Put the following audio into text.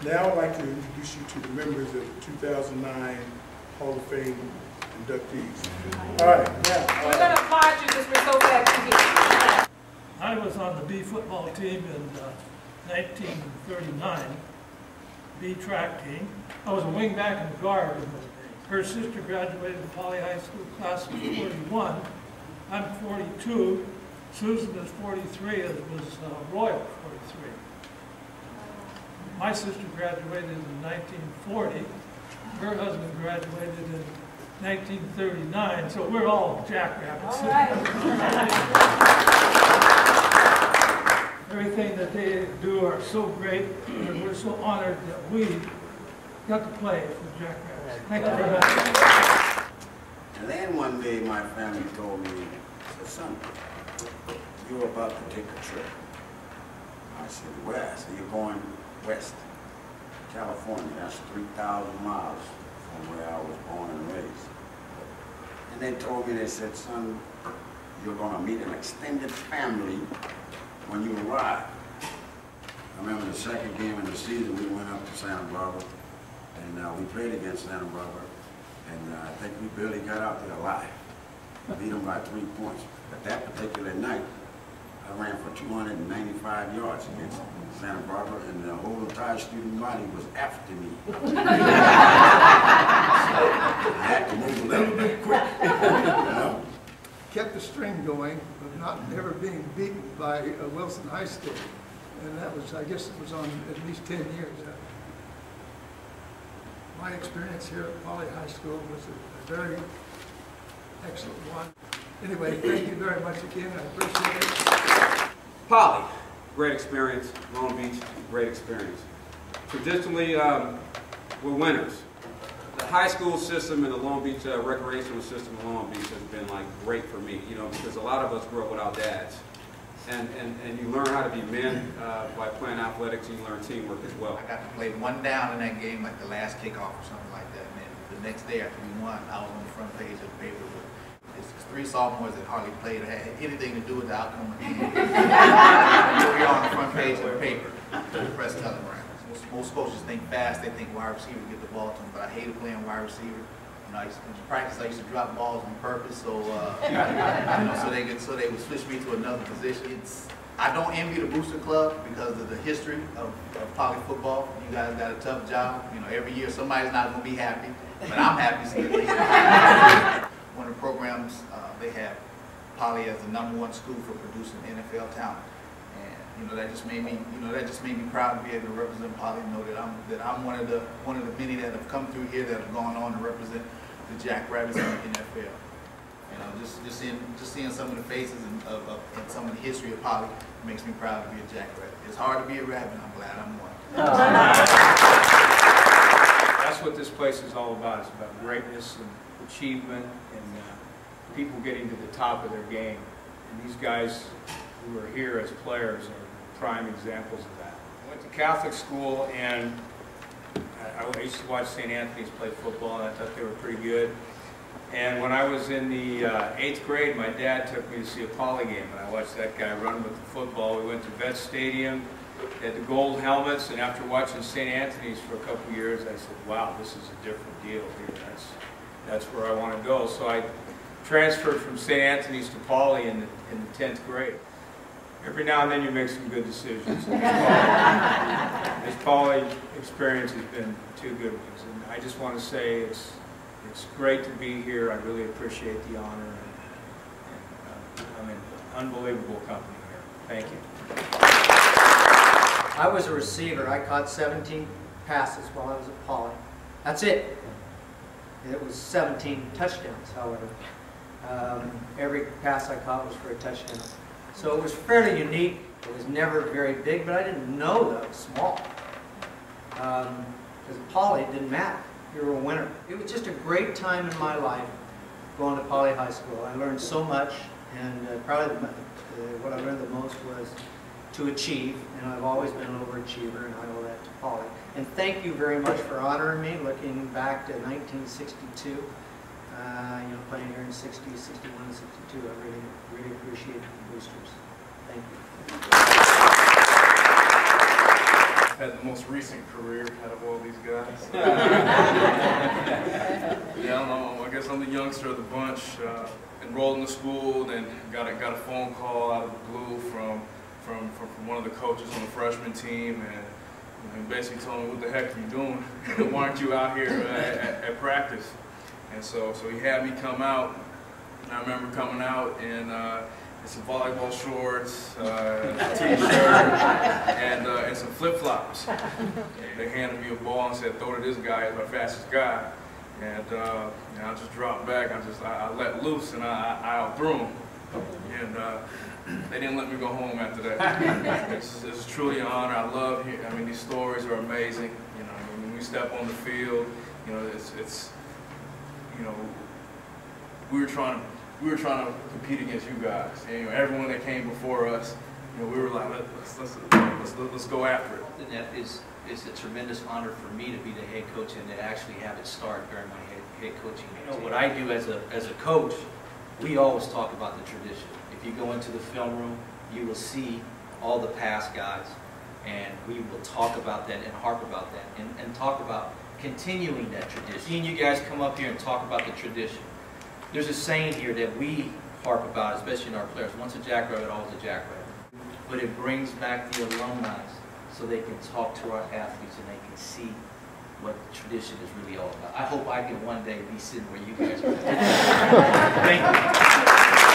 Now I'd like to introduce you to the members of the 2009 Hall of Fame inductees. All right, now. We're going to applaud you because we're so glad you're here. I was on the B football team in 1939, B track team. I was a wingback and guard in those days. Her sister graduated from Poly High School class of 41. I'm 42. Susan is 43, as was Royal, 43. My sister graduated in 1940. Her husband graduated in 1939, so we're all jackrabbits. All right. Everything that they do are so great, and we're so honored that we got to play for Jackrabbits. Thank you very much. And then one day my family told me, said, son, you're about to take a trip. I said, where? I said, you're going west, California. That's 3,000 miles from where I was born and raised. And they told me, they said, son, you're going to meet an extended family when you arrive. I remember the second game in the season, we went up to Santa Barbara, and we played against Santa Barbara, and I think we barely got out there alive. Beat them by 3 points. But that particular night, I ran for 295 yards against Santa Barbara, and the whole entire student body was after me. I had to move a little bit quick. You know? Kept the string going, but not never being beaten by Wilson High School. And that was, I guess it was on at least 10 years. My experience here at Poly High School was a very excellent one. Anyway, thank you very much again. I appreciate it. Poly, great experience. Long Beach, great experience. Traditionally, we're winners. The high school system and the Long Beach recreational system in Long Beach has been like great for me, you know, because a lot of us grew up without dads. And you learn how to be men by playing athletics, and you learn teamwork as well. I got to play one down in that game, like the last kickoff or something like that. And then the next day after we won, I was on the front page of the paper with it's 3 sophomores that hardly played or had anything to do with the outcome of the game. We are on the front page of the paper, the press telegram. Most coaches think fast, they think wide receiver get the ball to them, but I hated playing wide receiver. You know, in practice I used to drop balls on purpose, so you know, so they would switch me to another position. I don't envy the Booster Club because of the history of Poly football. You guys got a tough job. You know, every year somebody's not going to be happy, but I'm happy still. One of the programs they have Poly as the #1 school for producing NFL talent. You know, that just made me, proud to be able to represent Poly and know that I'm one of the many that have come through here that have gone on to represent the Jackrabbits in the NFL. You know, just seeing some of the faces and some of the history of Poly makes me proud to be a Jackrabbit. It's hard to be a rabbit. I'm glad I'm one. That's what this place is all about. It's about greatness and achievement and people getting to the top of their game. And these guys who are here as players are prime examples of that. I went to Catholic school, and I used to watch St. Anthony's play football, and I thought they were pretty good. And when I was in the 8th grade, my dad took me to see a Poly game, and I watched that guy run with the football. We went to Vet Stadium, they had the gold helmets, and after watching St. Anthony's for a couple years, I said, wow, this is a different deal here. That's where I want to go. So I transferred from St. Anthony's to Poly in the 10th grade. Every now and then you make some good decisions. This Poly experience has been 2 good ones, and I just want to say it's great to be here. I really appreciate the honor, and I'm in unbelievable company here. Thank you. I was a receiver. I caught 17 passes while I was at Poly. That's it. It was 17 touchdowns, however. Every pass I caught was for a touchdown. So it was fairly unique. It was never very big, but I didn't know that it was small. Because at Poly, it didn't matter. You were a winner. It was just a great time in my life going to Poly High School. I learned so much, and probably what I learned the most was to achieve, and I've always been an overachiever, and I owe that to Poly. And thank you very much for honoring me, looking back to 1962. You know, playing here in 60, 61, and 62. I really appreciate the boosters. Thank you. had the most recent career out of all these guys. Yeah, I guess I'm the youngster of the bunch. Enrolled in the school, then got a phone call out of the blue from one of the coaches on the freshman team, and he basically told me, "What the heck are you doing? Why aren't you out here at practice?" And so he had me come out. And I remember coming out in some volleyball shorts, a t-shirt, and some flip-flops. They handed me a ball and said, "Throw to this guy, he's my fastest guy." And I just dropped back. I let loose and I outthrew him. And they didn't let me go home after that. It's truly an honor. I love it. I mean, these stories are amazing. You know, when we step on the field, you know, it's you know, we were trying to compete against you guys. And, you know, everyone that came before us, you know, we were like, let's go after it. And that is a tremendous honor for me to be the head coach and to actually have it start during my head coaching. You know, what I do as a coach, we always talk about the tradition. If you go into the film room, you will see all the past guys, and we will talk about that and harp about that and talk about continuing that tradition. Seeing you guys come up here and talk about the tradition. There's a saying here that we harp about, especially in our players. Once a jackrabbit, always a jackrabbit. But it brings back the alumni so they can talk to our athletes and they can see what the tradition is really all about. I hope I can one day be sitting where you guys are. Thank you.